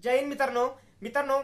जय हिंद मित्रांनो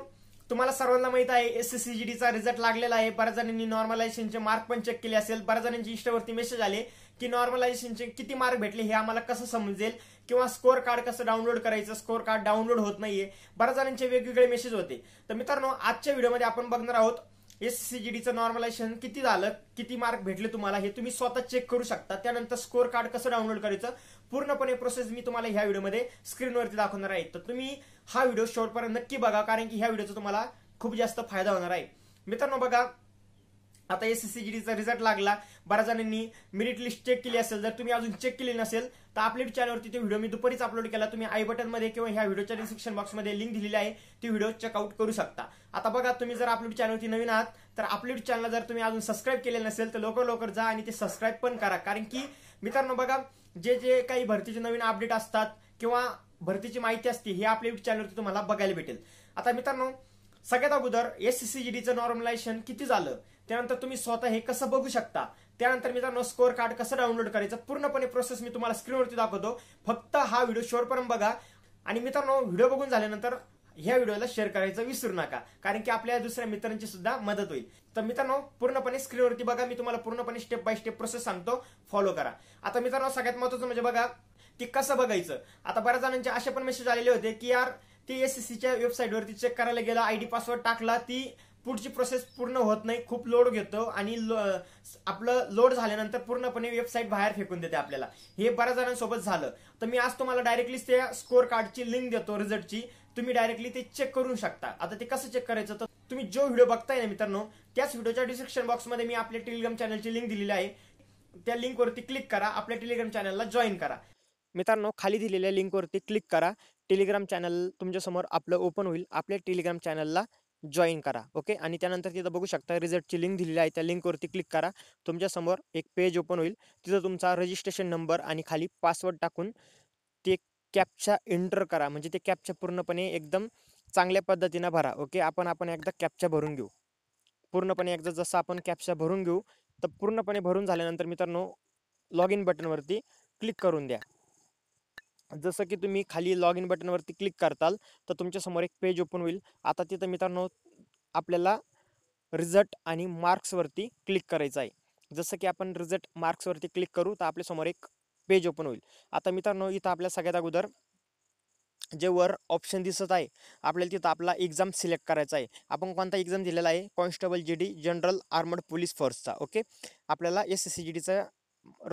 तुम्हाला सर्वांना माहित आहे एसएससीजीडी चा रिझल्ट लागलेला आहे। बऱ्याच जणांनी नॉर्मलायझेशनचे मार्क पण चेक केले असेल। बऱ्याच जणांची इंस्टावरती मेसेज आले की नॉर्मलायझेशनचे किती मार्क भेटले हे आम्हाला कसं समजेल किंवा स्कोर कार्ड कसं डाउनलोड करायचं, स्कोर कार्ड डाउनलोड होत नाहीये। बऱ्याच जणांचे वेगवेगळे मेसेज होते। तर मित्रांनो आजच्या व्हिडिओमध्ये आपण बघणार आहोत एसएससीजीडीचं नॉर्मलायझेशन किती झालं, किती मार्क भेटले तुम्हाला हे तुम्ही स्वतः चेक करू शकता। त्यानंतर स्कोर कार्ड कसं डाउनलोड करायचं पूर्णपणे प्रोसेस मी तुम्हाला ह्या व्हिडिओमध्ये स्क्रीनवरती दाखवणार आहे। तर तुम्ही हा व्हिडिओ शेवटपर्यंत नक्की बघा, कारण की ह्या व्हिडिओचा तुम्हाला खूप जास्त फायदा होणार आहे। मित्रांनो बघा, आता एसएससीजीडीचा रिझल्ट लागला। बऱ्याच जणांनी मेरिट लिस्ट चेक केली असेल। जर तुम्ही अजून चेक केली नसेल तर आपल्या चॅनलवरती तो व्हिडिओ मी दुपारीच अपलोड केला। तुम्ही आय बटन मध्ये किंवा ह्या व्हिडिओच्या डिस्क्रिप्शन बॉक्स मध्ये लिंक दिलेली आहे, ती व्हिडिओ चेकआउट करू शकता। आता बघा, तुम्ही जर आपल्या चॅनलवरती नवीन आहात तर आपल्या चॅनलला जर तुम्ही अजून सबस्क्राईब केलेलं नसेल तर लवकर जा आणि ते सबस्क्राईब पण करा। कारण की मित्रांनो बघा, जे काही भरतीचे नवीन अपडेट असतात किंवा भरतीची माहिती असते हे आपल्या चॅनलवरती तुम्हाला बघायला भेटेल। आता मित्रांनो सगळ्यात अगोदर एसएससीजीडीचं नॉर्मलायझेशन किती झालं, त्यानंतर तुम्ही स्वतः हे कसं बघू शकता, त्यानंतर मित्रांनो स्कोर कार्ड कसं डाउनलोड करायचं पूर्णपणे प्रोसेस मी तुम्हाला स्क्रीनवरती दाखवतो। फक्त हा व्हिडिओ शेवटपर्यंत बघा आणि मित्रांनो व्हिडिओ बघून झाल्यानंतर ह्या व्हिडिओला शेअर करायचं विसरू नका, कारण की आपल्या दुसऱ्या मित्रांची सुद्धा मदत होईल। तर मित्रांनो पूर्णपणे स्क्रीनवरती बघा, मी तुम्हाला पूर्णपणे स्टेप बाय स्टेप प्रोसेस सांगतो, फॉलो करा। आता मित्रांनो सगळ्यात महत्त्वाचं म्हणजे बघा की कसं बघायचं। आता बऱ्याच जणांचे असे पण मेसेज आलेले होते की यार ती एसएससीच्या वेबसाईटवरती चेक करायला गेला, आयडी पासवर्ड टाकला, ती पुढची प्रोसेस पूर्ण होत नाही, खूप लोड घेतो आणि आपलं लोड झाल्यानंतर पूर्णपणे वेबसाईट बाहेर फेकून देते आपल्याला। हे बऱ्याच जणांसोबत झालं। तर मी आज तुम्हाला डायरेक्टली त्या स्कोर कार्डची लिंक देतो रिझल्टची, तुम्ही डायरेक्टली ते चेक करू शकता। आता ते कसं चेक करायचं, तर तुम्ही जो व्हिडिओ बघताय ना मित्रांनो, त्याच व्हिडिओच्या डिस्क्रिप्शन बॉक्स मध्ये मी आपल्या टेलिग्राम चॅनलची लिंक दिलेली आहे। त्या लिंकवरती क्लिक करा, आपल्या टेलिग्राम चॅनलला जॉईन करा। मित्रांनो खाली दिलेल्या लिंकवरती क्लिक करा, टेलिग्राम चॅनल तुमच्यासमोर आपलं ओपन होईल, आपल्या टेलिग्राम चॅनलला जॉईन करा। ओके, आणि त्यानंतर तिथं बघू शकता रिझल्टची लिंक दिलेली आहे, त्या लिंकवरती क्लिक करा। तुमच्यासमोर एक पेज ओपन होईल, तिथं तुमचा रजिस्ट्रेशन नंबर आणि खाली पासवर्ड टाकून ते कॅप्चा एंटर करा। म्हणजे ते कॅप्चा पूर्णपणे एकदम चांगल्या पद्धतीने भरा। ओके, आपण एकदा कॅप्चा भरून घेऊ, पूर्णपणे एकदा जसं आपण कॅप्चा भरून घेऊ तर पूर्णपणे भरून झाल्यानंतर मित्रांनो लॉग इन बटनवरती क्लिक करून द्या। जसं की तुम्ही खाली लॉग इन बटनवरती क्लिक करताल तर तुमच्यासमोर एक पेज ओपन होईल। आता तिथं मित्रांनो आपल्याला रिझल्ट आणि मार्क्सवरती क्लिक करायचं आहे। जसं की आपण रिझल्ट मार्क्सवरती क्लिक करू तर आपल्यासमोर एक पेज ओपन होईल। आता मित्रांनो इथं आपल्या सगळ्यात अगोदर जे वर ऑप्शन दिसत आहे आपल्याला तिथं आपला एक्झाम सिलेक्ट करायचा आहे। आपण कोणता एक्झाम दिलेला आहे, constable GD general armed police फोर्सचा। ओके, आपल्याला एसएससीजीडीचा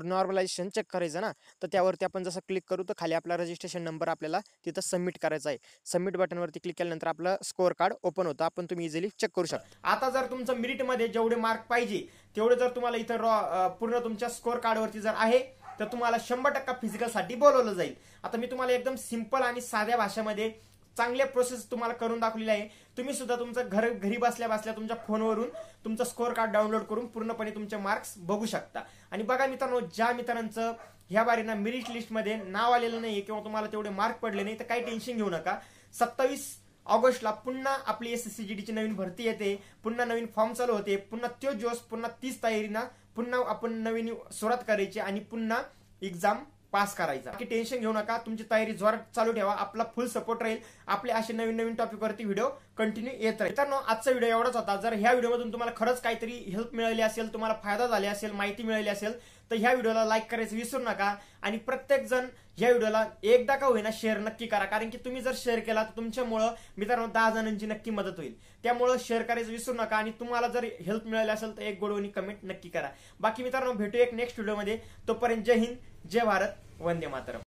नॉर्मलायझेशन चेक करायचं ना, तर त्यावरती आपण जसं क्लिक करू तर खाली आपला रजिस्ट्रेशन नंबर आपल्याला तिथं सबमिट करायचा आहे। सबमिट बटनवरती क्लिक केल्यानंतर आपलं स्कोर कार्ड ओपन होतं, आपण तुम्ही इझिली चेक करू शकता। आता जर तुमचं मेरिटमध्ये जेवढे मार्क पाहिजे तेवढे जर तुम्हाला इथं पूर्ण तुमच्या स्कोर कार्डवरती जर आहे तर तुम्हाला 100% फिजिकलसाठी बोलवलं जाईल। आता मी तुम्हाला एकदम सिंपल आणि साध्या भाषेमध्ये चांगल्या प्रोसेस तुम्हाला करून दाखवलेली आहे। तुम्ही सुद्धा तुमचं घरी बसल्या बसल्या तुमच्या फोनवरून तुमचं स्कोर कार्ड डाउनलोड करून पूर्णपणे तुमचे मार्क्स बघू शकता। आणि बघा मित्रांनो, ज्या मित्रांचं ह्या बारीना मेरिट लिस्ट मध्ये नाव आलेलं नाही किंवा तुम्हाला तेवढे मार्क पडले नाही तर काही टेन्शन घेऊ नका। 27 ऑगस्टला पुन्हा आपली एसएससीजीडीची नवीन भरती येते, पुन्हा नवीन फॉर्म चालू होते, पुन्हा तो जोश, पुन्हा 30 तयारीना पुन्हा आपण नवीन सुरुवात करायची आणि पुन्हा एक्झाम पास करायचा। की टेन्शन घेऊ नका, तुमची तयारी जोरात चालू ठेवा, आपला फुल सपोर्ट राहील। आपले असे नवीन टॉपिक वरती व्हिडिओ कंटिन्यू येत राहील। मित्रांनो आजचा व्हिडिओ एवढाच होता। जर ह्या व्हिडिओमधून तुम्हाला खरंच काहीतरी हेल्प मिळाली असेल, तुम्हाला फायदा झाला असेल, माहिती मिळाली असेल तर ह्या व्हिडिओला लाईक करायचं विसरू नका। आणि प्रत्येक जण ह्या व्हिडिओला एकदा का होईना शेअर नक्की करा, कारण की तुम्ही जर शेअर केला तर तुमच्यामुळं मित्रांनो 10 जणांची नक्की मदत होईल। त्यामुळे शेअर करायचं विसरू नका आणि तुम्हाला जर हेल्प मिळाली असेल तर एक गोडवणी कमेंट नक्की करा। बाकी मित्रांनो भेटू एक नेक्स्ट व्हिडिओमध्ये, तोपर्यंत जय हिंद, जय भारत, वंदे मातरम।